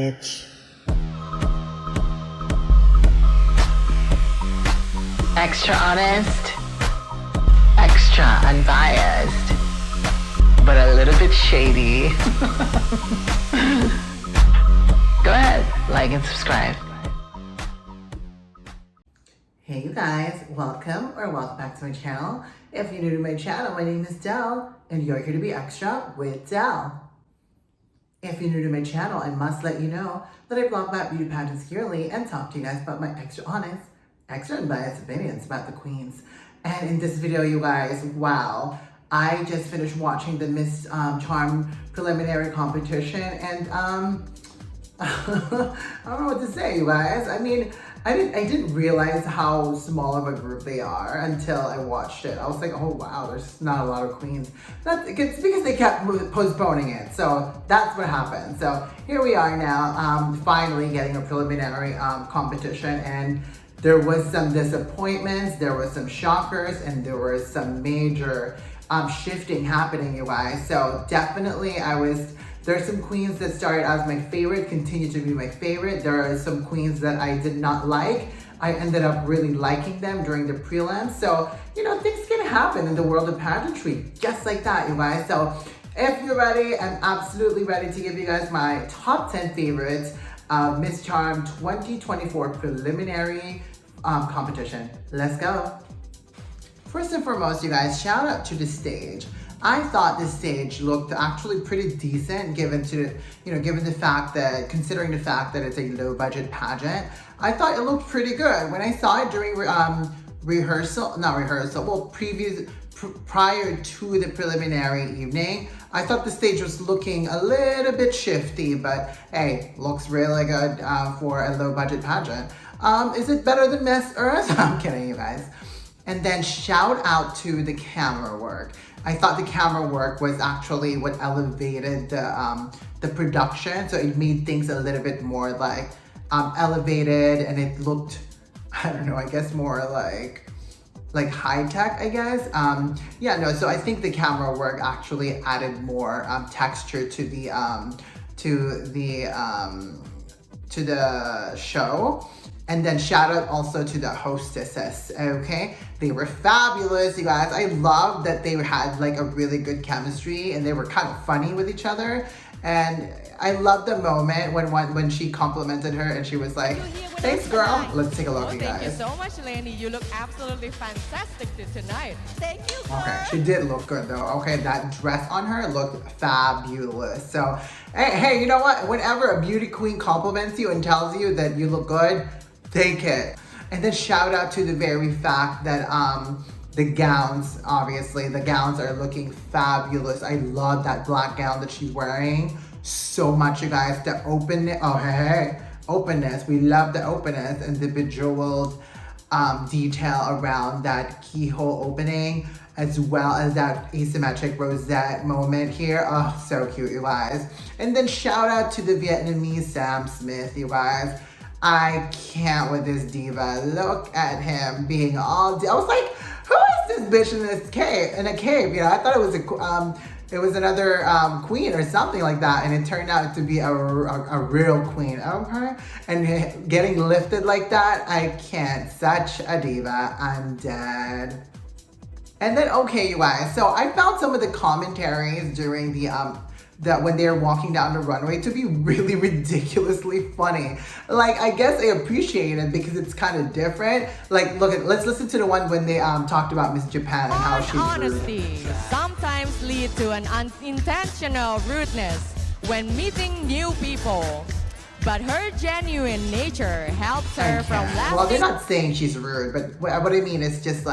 bitch. Extra honest, extra unbiased, but a little bit shady. Go ahead, like and subscribe. Hey you guys, welcome back to my channel. If you're new to my channel, my name is Del, and you're here to be extra with Del. If you're new to my channel, I must let you know that I vlog about beauty pageants yearly and talk to you guys about my extra honest, extra unbiased opinions about the queens. And in this video, you guys, wow, I just finished watching the Miss Charm preliminary competition, and I don't know what to say, you guys. I mean, I didn't realize how small of a group they are until I watched it. I was like, oh wow, there's not a lot of queens. It's because they kept postponing it. So that's what happened. So here we are now, finally getting a preliminary competition, and there was some disappointments, there was some shockers, and there was some major shifting happening, you guys. So definitely there's some queens that started as my favorite, continue to be my favorite. There are some queens that I did not like. I ended up really liking them during the prelims. So, you know, things can happen in the world of pageantry, just like that, you guys. So if you're ready, I'm absolutely ready to give you guys my top 10 favorites of Miss Charm 2024 preliminary competition. Let's go. First and foremost, you guys, shout out to the stage. I thought this stage looked actually pretty decent considering the fact that it's a low budget pageant. I thought it looked pretty good. When I saw it during prior to the preliminary evening, I thought the stage was looking a little bit shifty, but hey, looks really good for a low budget pageant. Is it better than Miss Earth? I'm kidding, you guys. And then shout out to the camera work. I thought the camera work was actually what elevated the production. So it made things a little bit more like elevated, and it looked, I don't know, I guess more like high tech, I guess. So I think the camera work actually added more texture to the show. And then shout out also to the hostesses, okay? They were fabulous, you guys. I love that they had like a really good chemistry, and they were kind of funny with each other. And I love the moment when she complimented her and she was like, thanks girl. Let's take a look, you guys. Thank you so much, Lenny. You look absolutely fantastic tonight. Thank you, sir. Okay, she did look good though. Okay, that dress on her looked fabulous. So, hey, you know what? Whenever a beauty queen compliments you and tells you that you look good, take it. And then shout out to the very fact that the gowns, obviously, the gowns are looking fabulous. I love that black gown that she's wearing so much, you guys. The openness, openness. We love the openness and the bejeweled detail around that keyhole opening, as well as that asymmetric rosette moment here. Oh, so cute, you guys. And then shout out to the Vietnamese Sam Smith, you guys. I can't with this diva. Look at him being all, I was like, who is this bitch in a cave? You know, I thought it was another queen or something like that, and it turned out to be a real queen, okay? And getting lifted like that, I can't. Such a diva. I'm dead. And then, okay, you guys, so I found some of the commentaries during when they're walking down the runway to be really ridiculously funny. Like, I guess I appreciate it because it's kind of different. Like, let's listen to the one when they talked about Miss Japan and how she's honesty rude. sometimes lead to an unintentional rudeness when meeting new people. But her genuine nature helps her from laughing. Well, they're not saying she's rude, but what I mean is just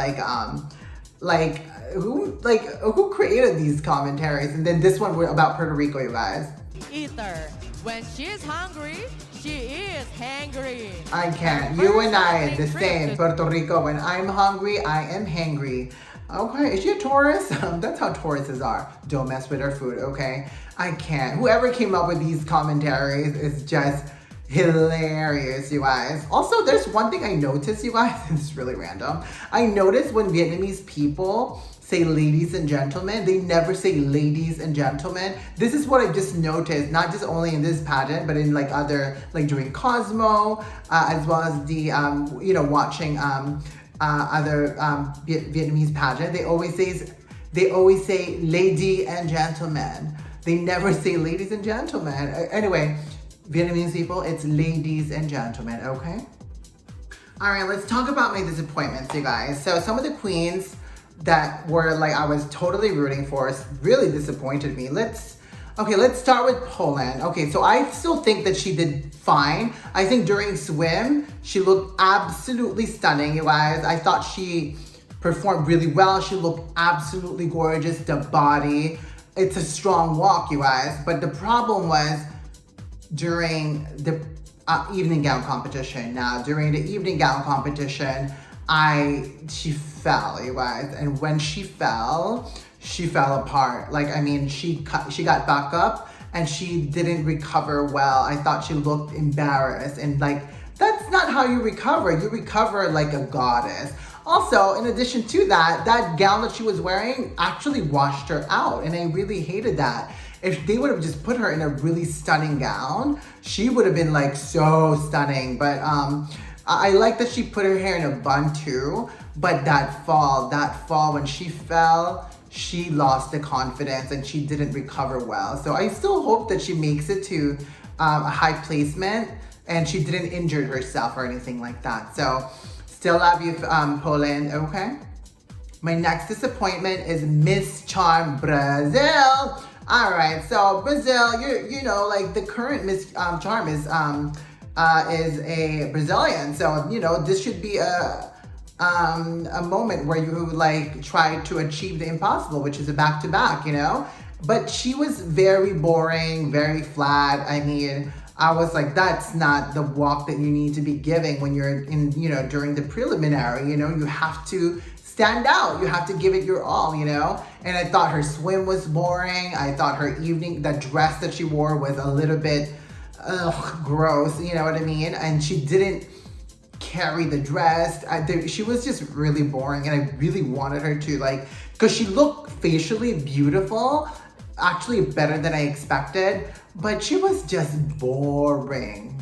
who created these commentaries? And then this one about Puerto Rico, you guys. Eater. When she's hungry, she is hangry. I can't. You and I, the same. Puerto Rico, when I'm hungry, I am hangry. Okay, is she a Taurus? That's how Tauruses are. Don't mess with her food, okay? I can't. Whoever came up with these commentaries is just hilarious, you guys. Also, there's one thing I noticed, you guys, and it's really random. I noticed when Vietnamese people say ladies and gentlemen. They never say ladies and gentlemen. This is what I just noticed, not just only in this pageant, but in like other, like during Cosmo, as well as the, you know, watching other Vietnamese pageant. They always say lady and gentleman. They never say ladies and gentlemen. Anyway, Vietnamese people, it's ladies and gentlemen, okay? All right, let's talk about my disappointments, you guys. So some of the queens that were like, I was totally rooting for, really disappointed me. Let's start with Poland. Okay, so I still think that she did fine. I think during swim, she looked absolutely stunning, you guys. I thought she performed really well. She looked absolutely gorgeous, the body. It's a strong walk, you guys. But the problem was during the evening gown competition. Now, during the evening gown competition, she fell, you guys. And when she fell apart. Like, I mean, she got back up and she didn't recover well. I thought she looked embarrassed, and like, that's not how you recover. You recover like a goddess. Also, in addition to that, that gown that she was wearing actually washed her out, and I really hated that. If they would have just put her in a really stunning gown, she would have been like so stunning. But I like that she put her hair in a bun too, but that fall when she fell, she lost the confidence and she didn't recover well. So I still hope that she makes it to a high placement and she didn't injure herself or anything like that. So still love you, Poland, okay? My next disappointment is Miss Charm Brazil. All right, so Brazil, you know, like the current Miss Charm is a Brazilian. So, you know, this should be a moment where you like try to achieve the impossible, which is a back-to-back, you know? But she was very boring, very flat. I mean, I was like, that's not the walk that you need to be giving when you're in, you know, during the preliminary, you know? You have to stand out. You have to give it your all, you know? And I thought her swim was boring. I thought her that dress that she wore was a little bit gross, you know what I mean? And she didn't carry the dress. She was just really boring, and I really wanted her to, like, because she looked facially beautiful, actually better than I expected, but she was just boring.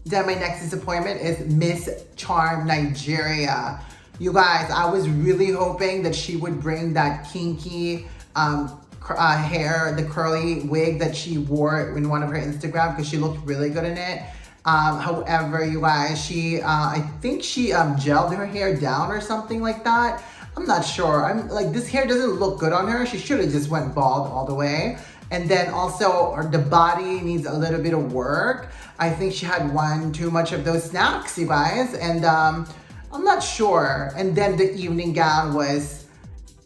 Then my next disappointment is Miss Charm Nigeria. You guys, I was really hoping that she would bring that kinky hair, the curly wig that she wore in one of her Instagram, because she looked really good in it. However, you guys, I think she gelled her hair down or something like that. I'm not sure. I'm like, this hair doesn't look good on her. She should have just went bald all the way. And then also the body needs a little bit of work. I think she had one too much of those snacks, you guys. And I'm not sure. And then the evening gown was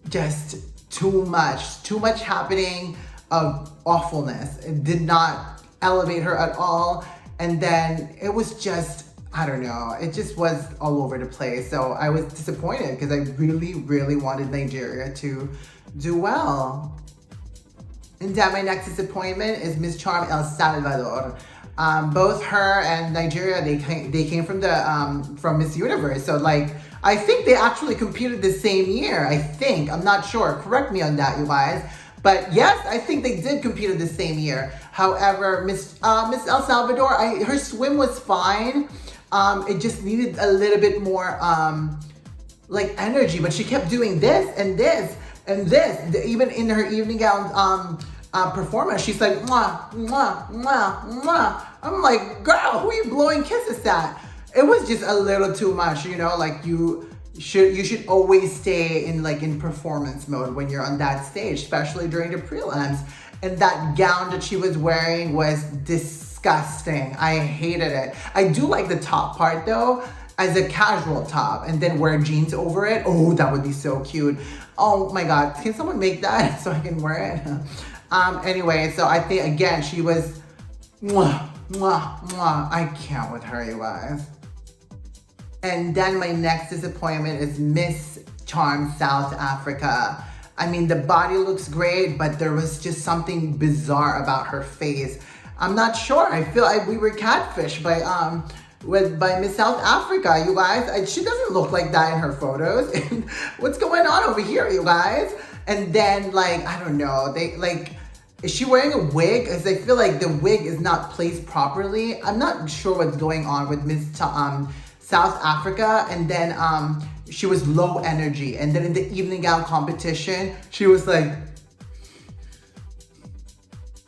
just too much happening of awfulness. It did not elevate her at all. And then it was just, I don't know, it just was all over the place. So I was disappointed because I really, really wanted Nigeria to do well. And then my next disappointment is Miss Charm El Salvador. Both her and Nigeria, they came from Miss Universe. So like, I think they actually competed the same year. I think, I'm not sure. Correct me on that, you guys. But yes, I think they did compete in the same year. However, Miss El Salvador, her swim was fine. It just needed a little bit more like energy, but she kept doing this and this and this. Even in her evening gown performance, she's like, mwah, mwah, mwah, mwah. I'm like, girl, who are you blowing kisses at? It was just a little too much, you know, like you should always stay in performance mode when you're on that stage, especially during the prelims. And that gown that she was wearing was disgusting. I hated it. I do like the top part though, as a casual top, and then wear jeans over it. Oh, that would be so cute. Oh my God, can someone make that so I can wear it? Anyway, so I think again, she was mwah, mwah, mwah. I can't with her, you guys. And then my next disappointment is Miss Charm South Africa. I mean, the body looks great, but there was just something bizarre about her face. I'm not sure. I feel like we were catfished by by Miss South Africa, you guys. She doesn't look like that in her photos. And what's going on over here, you guys? And then like, I don't know, is she wearing a wig? Because I feel like the wig is not placed properly. I'm not sure what's going on with Miss South Africa. And then she was low energy. And then in the evening gown competition, she was like,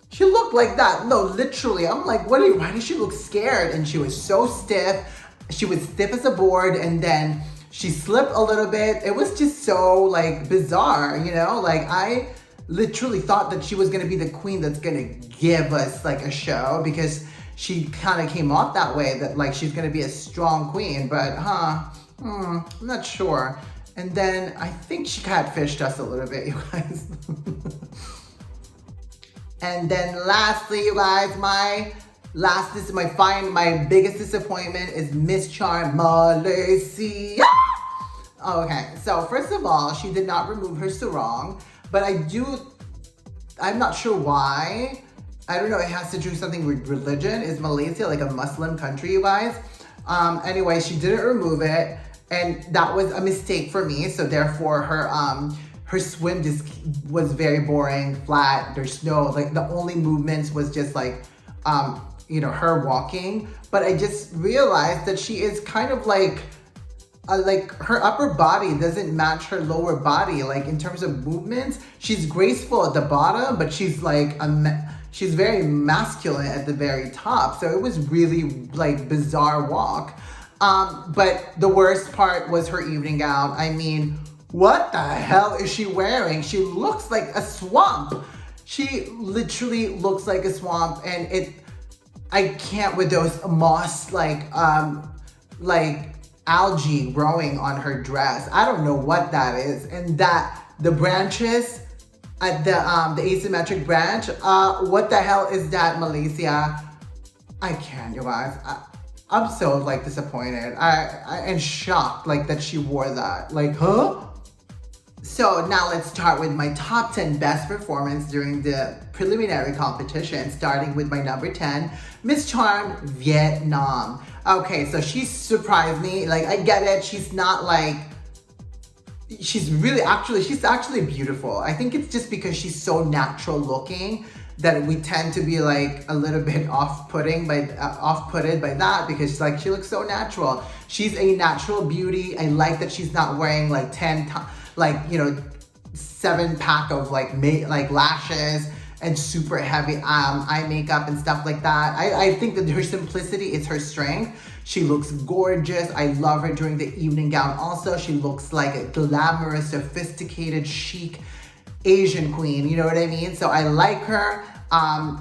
she looked like that. No, literally. I'm like, why did she look scared? And she was so stiff. She was stiff as a board. And then she slipped a little bit. It was just so like bizarre, you know? Like I literally thought that she was gonna be the queen that's gonna give us like a show, because she kind of came off that way, that like she's gonna be a strong queen, but I'm not sure. And then I think she catfished us a little bit, you guys. And then lastly, you guys, my biggest disappointment is Miss Charm Malaysia. Okay, so first of all, she did not remove her sarong, but I'm not sure why. I don't know, it has to do something with religion. Is Malaysia like a Muslim country, you guys? Anyway, she didn't remove it, and that was a mistake for me. So therefore, her swim just was very boring, flat. There's no, like the only movements was just like, her walking. But I just realized that she is kind of like her upper body doesn't match her lower body. Like in terms of movements, she's graceful at the bottom, but she's like, she's very masculine at the very top. So it was really like bizarre walk. But the worst part was her evening gown. I mean, what the hell is she wearing? She looks like a swamp. She literally looks like a swamp, and I can't with those moss like algae growing on her dress. I don't know what that is. And the branches at the asymmetric branch, what the hell is that, Malaysia? I can't, you guys. I'm so like disappointed. And shocked like that she wore that. Like, huh? So now let's start with my top 10 best performance during the preliminary competition, starting with my number 10, Miss Charm Vietnam. Okay, so she surprised me. Like, I get it. She's not like, she's actually beautiful. I think it's just because she's so natural looking that we tend to be like a little bit off-putted by that, because like she looks so natural. She's a natural beauty. I like that she's not wearing like 7 pack of like lashes and super heavy eye makeup and stuff like that. I think that her simplicity is her strength. She looks gorgeous. I love her during the evening gown also. She looks like a glamorous, sophisticated, chic Asian queen, you know what I mean? So I like her.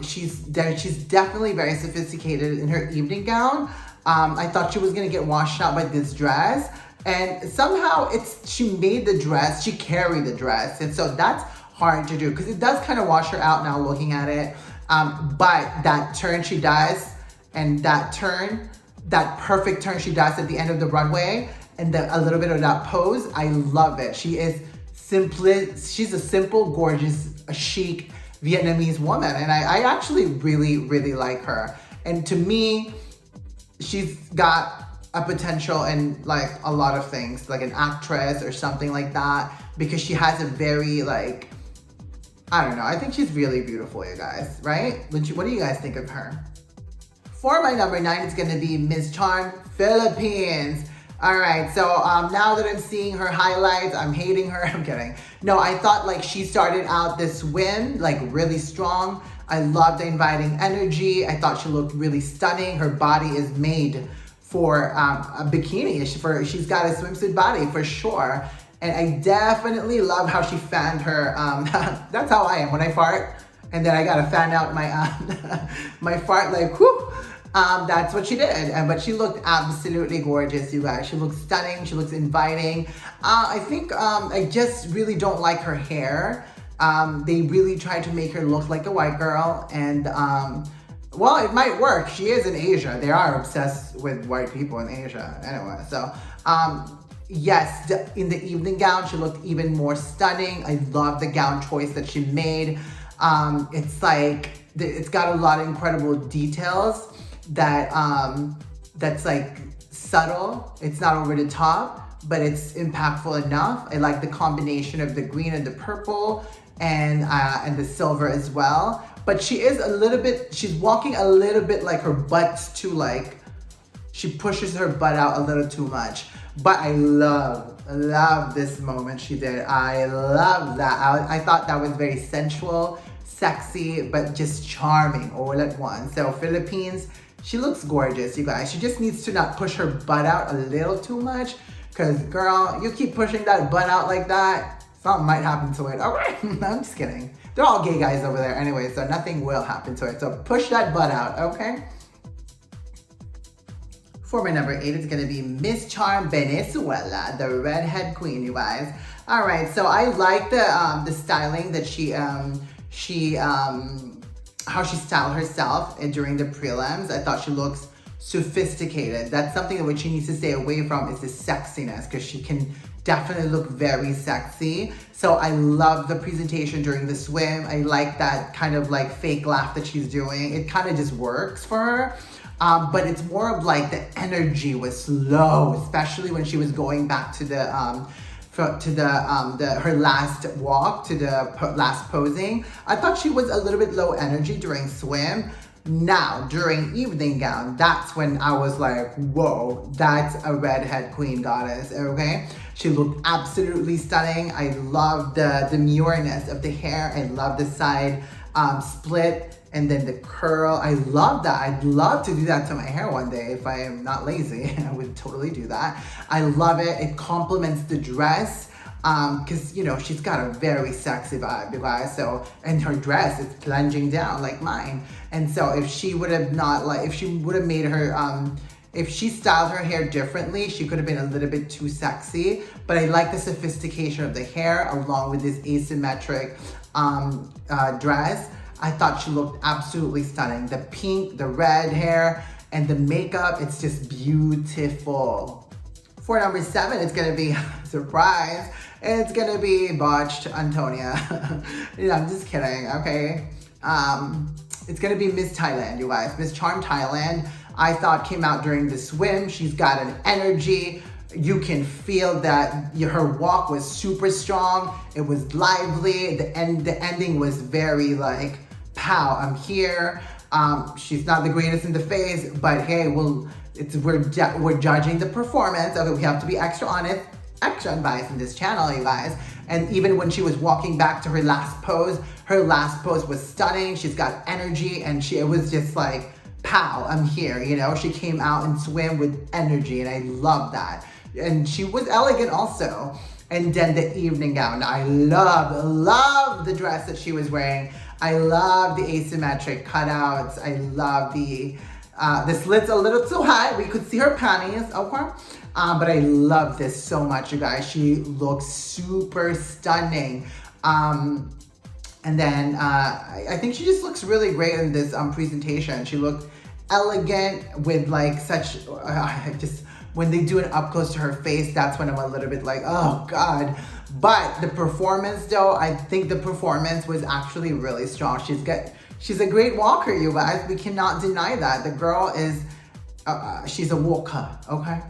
She's definitely very sophisticated in her evening gown. I thought she was gonna get washed out by this dress, and somehow she made the dress, she carried the dress, and so that's hard to do, because it does kind of wash her out now looking at it. But that turn she does, and that perfect turn she does at the end of the runway, and a little bit of that pose, I love it. She's a simple, gorgeous, chic Vietnamese woman, and I actually really, really like her. And to me, she's got a potential in like a lot of things, like an actress or something like that, because she has a very like, I don't know, I think she's really beautiful, you guys, right? What do you guys think of her? For my number 9, it's gonna be Miss Charm Philippines. All right, so now that I'm seeing her highlights, I'm hating her. I'm kidding. No, I thought like she started out this swim like really strong. I loved the inviting energy. I thought she looked really stunning. Her body is made for a bikini. She's got a swimsuit body for sure. And I definitely love how she fanned her. That's how I am when I fart, and then I gotta fan out my my fart like whoop. That's what she did, but she looked absolutely gorgeous, you guys. She looks stunning, she looks inviting. I think I just really don't like her hair. They really tried to make her look like a white girl, and well, it might work. She is in Asia. They are obsessed with white people in Asia anyway. So yes, in the evening gown, she looked even more stunning. I love the gown choice that she made. It's like, it's got a lot of incredible details that that's like subtle. It's not over the top, but it's impactful enough. I like the combination of the green and the purple and the silver as well. But she is a little bit, she's walking a little bit like her butt's too like, she pushes her butt out a little too much. But I love this moment she did. I love that. I thought that was very sensual, sexy, but just charming all at once. So Philippines, she looks gorgeous, you guys. She just needs to not push her butt out a little too much, because girl, you keep pushing that butt out like that, something might happen to it. All right, no, I'm just kidding. They're all gay guys over there anyway, so nothing will happen to it. So push that butt out, okay? For my number 8, it's gonna be Miss Charm Venezuela, the redhead queen, you guys. All right, so I like the styling that how she styled herself during the prelims. I thought she looks sophisticated. That's something that what she needs to stay away from is the sexiness, because she can definitely look very sexy. So I love the presentation during the swim. I like that kind of like fake laugh that she's doing. It kind of just works for her. But it's more of like the energy was low, especially when she was going back to her last walk, to the last posing. I thought she was a little bit low energy during swim. Now, during evening gown, that's when I was like, whoa, that's a redhead queen goddess, okay? She looked absolutely stunning. I love the demureness of the hair. I love the side split and then the curl. I love that. I'd love to do that to my hair one day if I am not lazy. I would totally do that. I love it. It complements the dress. Because you know, she's got a very sexy vibe, you guys. So, and her dress is plunging down like mine. And so if she would have not like, if she would have made her, if she styled her hair differently, she could have been a little bit too sexy. But I like the sophistication of the hair along with this asymmetric dress. I thought she looked absolutely stunning. The pink, the red hair, and the makeup, it's just beautiful. For number 7, it's gonna be, surprise, it's gonna be botched Antonia. Yeah, I'm just kidding, okay? It's gonna be Miss Thailand, you guys. Miss Charm Thailand, I thought came out during the swim. She's got an energy. You can feel that her walk was super strong. It was lively. The ending was very like, pow, I'm here. She's not the greatest in the face, but hey, we're judging the performance. Okay, we have to be extra honest, extra unbiased in this channel, you guys. And even when she was walking back to her last pose was stunning. She's got energy, and it was just like, pow, I'm here, you know? She came out and swam with energy, and I love that. And she was elegant also. And then the evening gown, I love the dress that she was wearing. I love the asymmetric cutouts. I love the slits a little too high. We could see her panties, okay? But I love this so much, you guys. She looks super stunning. And then I think she just looks really great in this presentation. She looked elegant with like such, when they do an up close to her face, that's when I'm a little bit like, oh God. But the performance though, I think the performance was actually really strong. She's a great walker, you guys. We cannot deny that. The girl is, she's a walker, okay?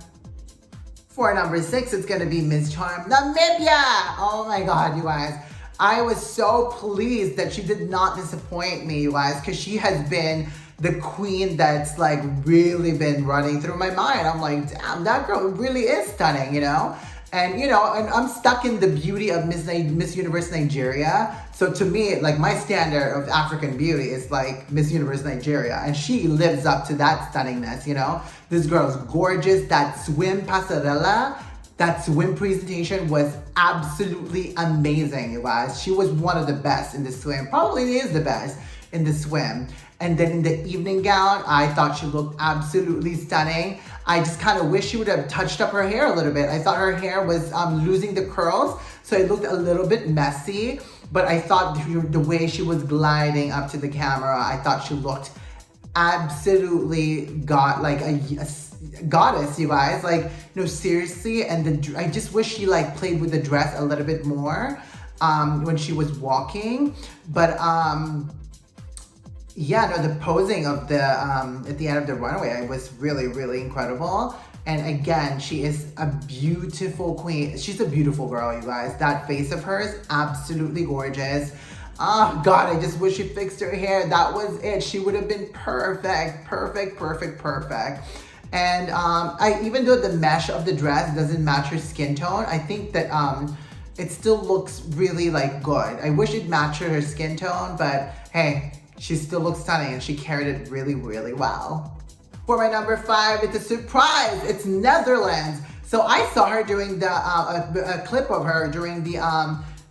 For number 6, it's gonna be Miss Charm Namibia. Oh my God, you guys. I was so pleased that she did not disappoint me, you guys, because she has been the queen that's like really been running through my mind. I'm like, damn, that girl really is stunning, you know? And you know, and I'm stuck in the beauty of Miss Universe Nigeria. So to me, like my standard of African beauty is like Miss Universe Nigeria. And she lives up to that stunningness, you know? This girl's gorgeous. That swim passerella, that swim presentation was absolutely amazing, you guys. She was one of the best in the swim. Probably is the best in the swim. And then in the evening gown, I thought she looked absolutely stunning. I just kind of wish she would have touched up her hair a little bit. I thought her hair was losing the curls, so it looked a little bit messy. But I thought the way she was gliding up to the camera, I thought she looked absolutely like a goddess, you guys. Like, you know, seriously. And I just wish she like played with the dress a little bit more when she was walking. But yeah, no, the posing of the at the end of the runway was really, really incredible. And again, she is a beautiful queen. She's a beautiful girl, you guys. That face of hers, absolutely gorgeous. Oh God, I just wish she fixed her hair. That was it. She would have been perfect, perfect, perfect, perfect. And even though the mesh of the dress doesn't match her skin tone, I think that it still looks really like good. I wish it matched her skin tone, but hey, she still looks stunning and she carried it really, really well. For my number 5, it's a surprise. It's Netherlands. So I saw her doing the a clip of her during the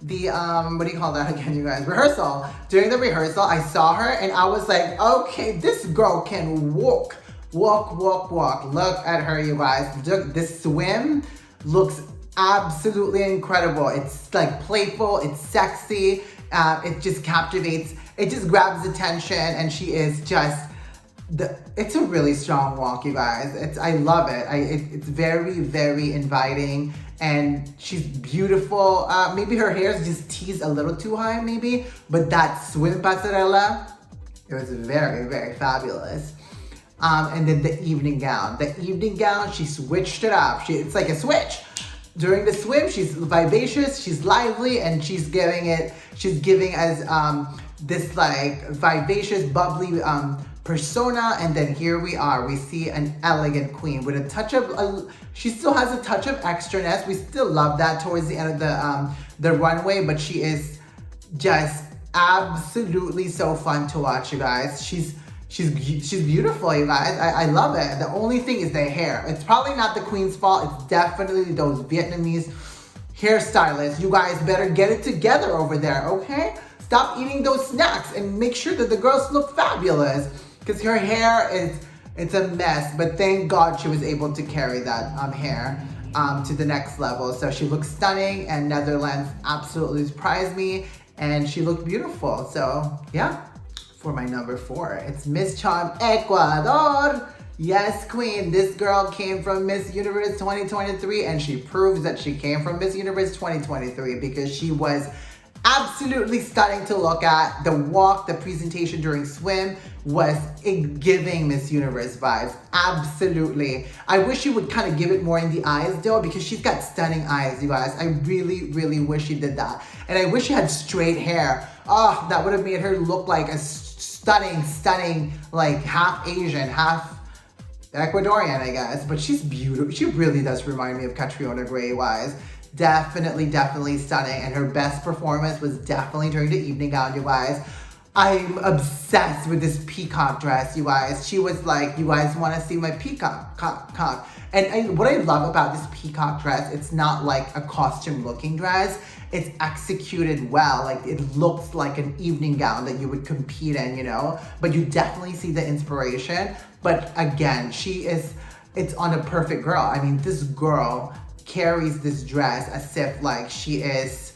what do you call that again, you guys? Rehearsal. During the rehearsal, I saw her and I was like, okay, this girl can walk. Look at her, you guys. Look, this swim looks absolutely incredible. It's like playful, it's sexy, it just captivates, it just grabs attention, and she is just it's a really strong walk, you guys. I love it. It's very, very inviting, and she's beautiful. Maybe her hair is just teased a little too high, maybe, but that swim passerella, it was very, very fabulous. And then the evening gown. The evening gown, she switched it up. It's like a switch. During the swim, she's vivacious, she's lively, and she's giving us this like vivacious, bubbly persona. And then here we are. We see an elegant queen with a touch of, she still has a touch of extraness. We still love that towards the end of the runway, but she is just absolutely so fun to watch, you guys. She's beautiful, you guys. I love it. The only thing is the hair. It's probably not the queen's fault. It's definitely those Vietnamese hairstylists. You guys better get it together over there, okay? Stop eating those snacks and make sure that the girls look fabulous, because her hair it's a mess. But thank God she was able to carry that hair to the next level. So she looks stunning, and Netherlands absolutely surprised me, and she looked beautiful. So yeah. For my number 4, it's Miss Charm Ecuador. Yes, queen. This girl came from Miss Universe 2023, and she proves that she came from Miss Universe 2023 because she was absolutely stunning to look at. The walk, the presentation during swim was giving Miss Universe vibes. Absolutely. I wish she would kind of give it more in the eyes though, because she's got stunning eyes, you guys. I really, really wish she did that. And I wish she had straight hair. Oh, that would have made her look like a stunning, like half Asian, half Ecuadorian, I guess. But she's beautiful. She really does remind me of 𝐂𝐡𝐚𝐫𝐦 wise. Definitely stunning. And her best performance was definitely during the evening gown, you guys. I'm obsessed with this peacock dress, you guys. She was like, you guys want to see my peacock? And what I love about this peacock dress, it's not like a costume looking dress. It's executed well. Like, it looks like an evening gown that you would compete in, you know? But you definitely see the inspiration. But again, it's on a perfect girl. I mean, this girl carries this dress as if like she is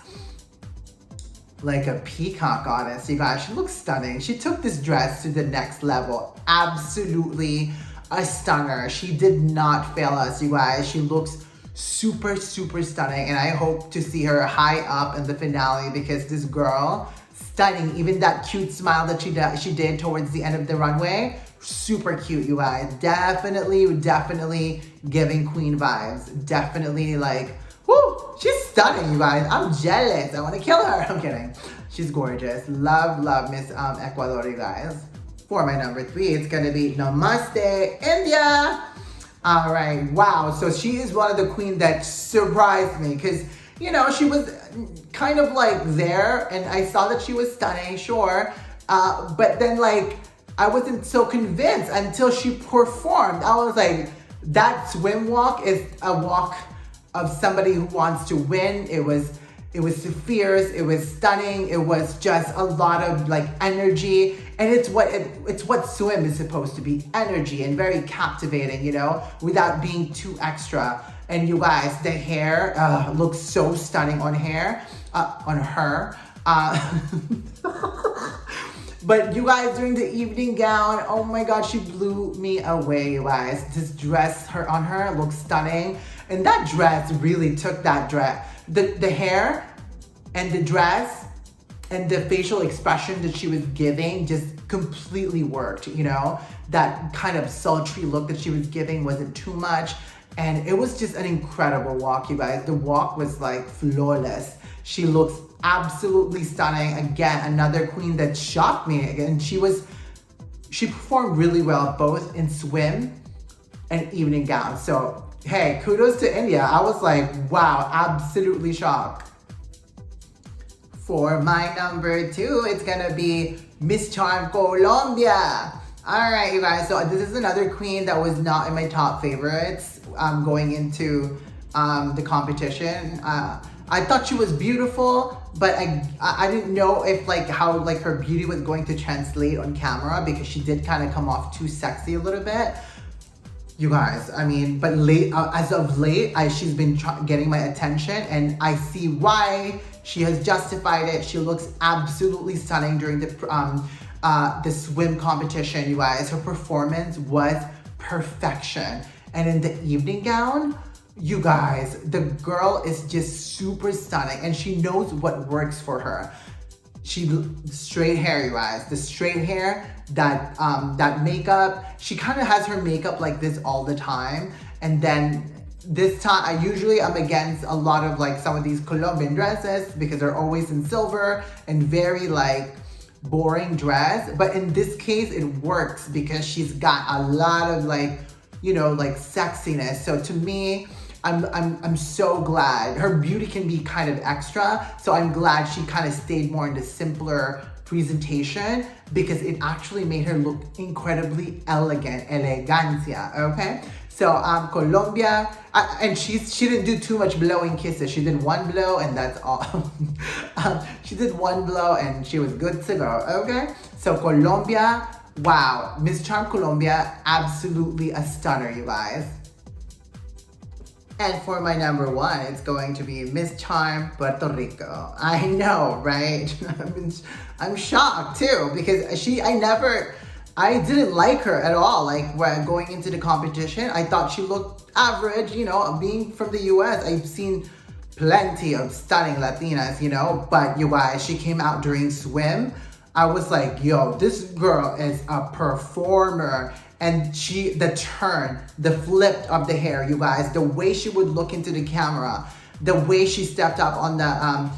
like a peacock goddess, you guys. She looks stunning. She took this dress to the next level. Absolutely a stunner. She did not fail us, you guys. She looks super stunning, and I hope to see her high up in the finale, because this girl, stunning. Even that cute smile that she did towards the end of the runway, super cute, you guys. Definitely giving queen vibes. Definitely like, whoo, she's stunning, you guys. I'm jealous. I want to kill her. I'm kidding. She's gorgeous. Love Miss Ecuador, you guys. For my number 3, it's gonna be Namaste, India. All right, wow. So she is one of the queens that surprised me, because, you know, she was kind of like there, and I saw that she was stunning, sure. But then like, I wasn't so convinced until she performed. I was like, that swim walk is a walk of somebody who wants to win. It was fierce, it was stunning, it was just a lot of like energy, and it's what swim is supposed to be, energy, and very captivating, you know, without being too extra. And you guys, the hair looks so stunning on her. But you guys, during the evening gown, oh my God, she blew me away, you guys. This dress on her looks stunning. And that dress really took that dress. The hair and the dress and the facial expression that she was giving just completely worked, you know? That kind of sultry look that she was giving wasn't too much. And it was just an incredible walk, you guys. The walk was like flawless. She looks absolutely stunning. Again, another queen that shocked me. Again, she performed really well, both in swim and evening gown. So, hey, kudos to India. I was like, wow, absolutely shocked. For my number 2, it's gonna be Miss Charm Colombia. All right, you guys, so this is another queen that was not in my top favorites going into the competition. I thought she was beautiful, but I didn't know if how her beauty was going to translate on camera, because she did kind of come off too sexy a little bit. You guys, I mean, but as of late, she's been getting my attention, and I see why. She has justified it. She looks absolutely stunning during the swim competition, you guys. Her performance was perfection. And in the evening gown, you guys, the girl is just super stunning, and she knows what works for her. Straight hair, you guys. The straight hair, that makeup. She kind of has her makeup like this all the time, and then this time, I'm against a lot of some of these Colombian dresses, because they're always in silver and very boring dress. But in this case, it works because she's got a lot of sexiness. So to me, I'm so glad. Her beauty can be kind of extra, so I'm glad she kind of stayed more in the simpler presentation, because it actually made her look incredibly elegant, elegancia, okay? So Colombia, and she didn't do too much blowing kisses. She did one blow, and that's all. She did one blow and she was good to go, okay? So Colombia, wow, Miss Charm Colombia, absolutely a stunner, you guys. And for my number 1, it's going to be Miss Charm Puerto Rico. I know, right? I'm shocked too, because I didn't like her at all. When going into the competition, I thought she looked average, you know. Being from the US, I've seen plenty of stunning Latinas, you know, but you guys, she came out during swim. I was like, yo, this girl is a performer. And the turn, the flip of the hair, you guys, the way she would look into the camera, the way she stepped up on the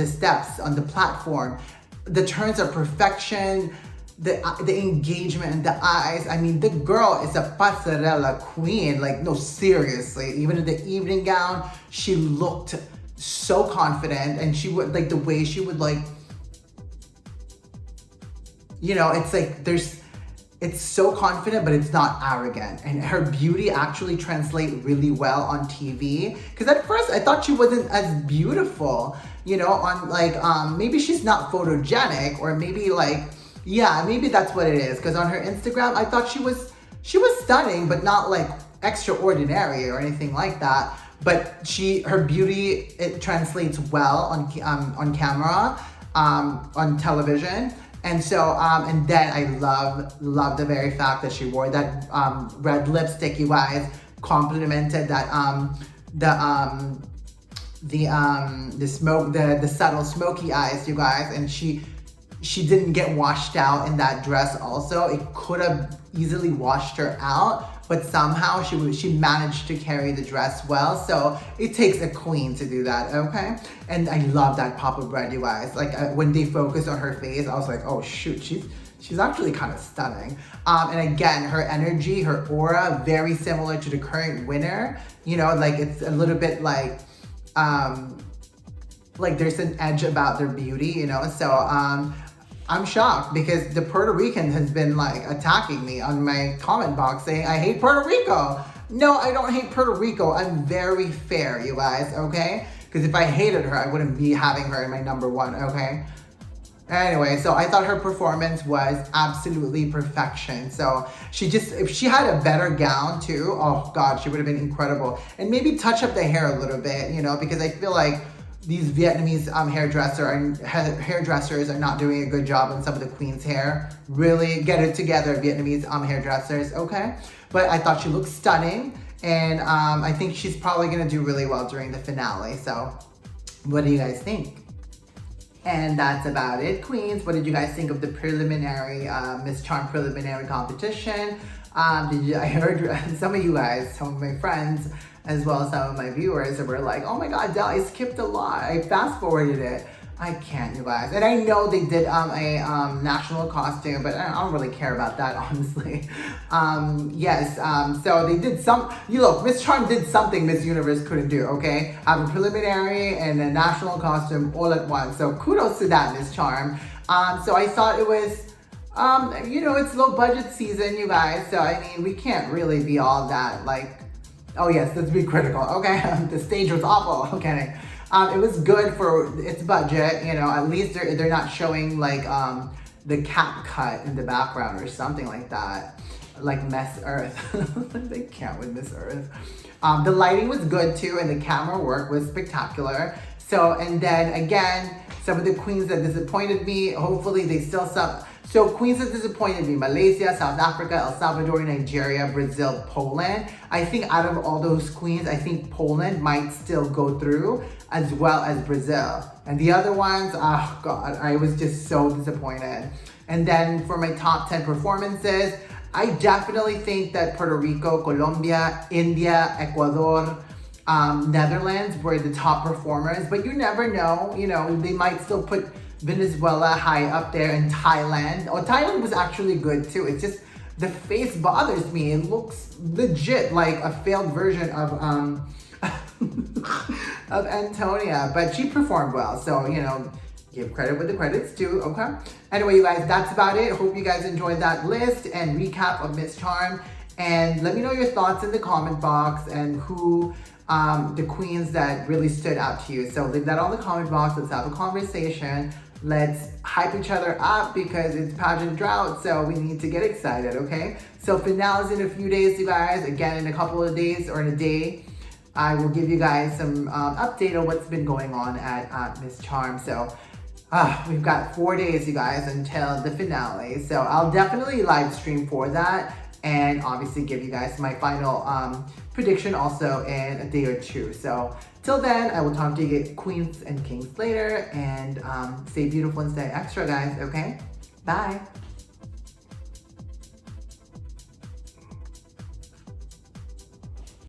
steps, on the platform, the turns are perfection, the engagement and the eyes. I mean, the girl is a pasarela queen. No, seriously. Even in the evening gown, she looked so confident, and she would the way she would you know, it's so confident, but it's not arrogant. And her beauty actually translates really well on TV. Because at first I thought she wasn't as beautiful, you know, on maybe she's not photogenic, or maybe yeah, maybe that's what it is. Because on her Instagram, I thought she was stunning, but not extraordinary or anything like that. But her beauty, it translates well on camera, on television. And so, and then I love the very fact that she wore that red lipstick, you guys, complemented that the subtle smoky eyes, you guys, and she didn't get washed out in that dress also. It could have easily washed her out, but somehow she managed to carry the dress well. So it takes a queen to do that, okay? And I love that pop of red, you guys. When they focused on her face, I was like, oh shoot, she's actually kind of stunning. And again, her energy, her aura, very similar to the current winner. You know, it's a little bit there's an edge about their beauty, you know? So I'm shocked, because the Puerto Rican has been attacking me on my comment box saying I hate Puerto Rico. No, I don't hate Puerto Rico. I'm very fair, you guys, okay? Because if I hated her, I wouldn't be having her in my number 1, okay? Anyway, so I thought her performance was absolutely perfection. So if she had a better gown too, oh God, she would have been incredible. And maybe touch up the hair a little bit, you know, because I feel like these Vietnamese hairdressers are not doing a good job on some of the queen's hair. Really get it together, Vietnamese hairdressers, okay? But I thought she looked stunning, and I think she's probably gonna do really well during the finale. So what do you guys think? And that's about it, queens. What did you guys think of the preliminary Miss Charm preliminary competition? I heard some of you guys, some of my friends, as well as some of my viewers that were like, oh my God, Del, I skipped a lot. I fast forwarded it. I can't, you guys. And I know they did a national costume, but I don't really care about that, honestly. Yes, so they did look, Miss Charm did something Miss Universe couldn't do, okay? Have a preliminary and a national costume all at once. So kudos to that, Miss Charm. So I thought it was, you know, it's low budget season, you guys. So, I mean, we can't really be all that, like, oh yes, let's be critical, okay? The stage was awful, okay? It was good for its budget, you know, at least they're not showing like the cap cut in the background or something like that, like Miss Earth. They can't with Miss Earth. The lighting was good too, and the camera work was spectacular. So, and then again, some of the queens that disappointed me, hopefully they still So queens that disappointed me: Malaysia, South Africa, El Salvador, Nigeria, Brazil, Poland. I think out of all those queens, I think Poland might still go through, as well as Brazil. And the other ones, oh God, I was just so disappointed. And then for my top 10 performances, I definitely think that Puerto Rico, Colombia, India, Ecuador, Netherlands were the top performers, but you never know, you know, they might still put Venezuela high up there, and Thailand. Oh, Thailand was actually good too. It's just the face bothers me. It looks legit like a failed version of of Antonia, but she performed well. So, you know, give credit where the credit's due, okay? Anyway, you guys, that's about it. Hope you guys enjoyed that list and recap of Miss Charm. And let me know your thoughts in the comment box and who the queens that really stood out to you. So leave that on the comment box. Let's have a conversation. Let's hype each other up because it's pageant drought, so we need to get excited, okay? So finale's in a few days, you guys. Again, in a couple of days or in a day, I will give you guys some update on what's been going on at Miss Charm. So we've got 4 days, you guys, until the finale. So I'll definitely live stream for that, and obviously give you guys my final prediction also in a day or two. So till then, I will talk to you queens and kings later, and stay beautiful and stay extra, guys, okay? Bye.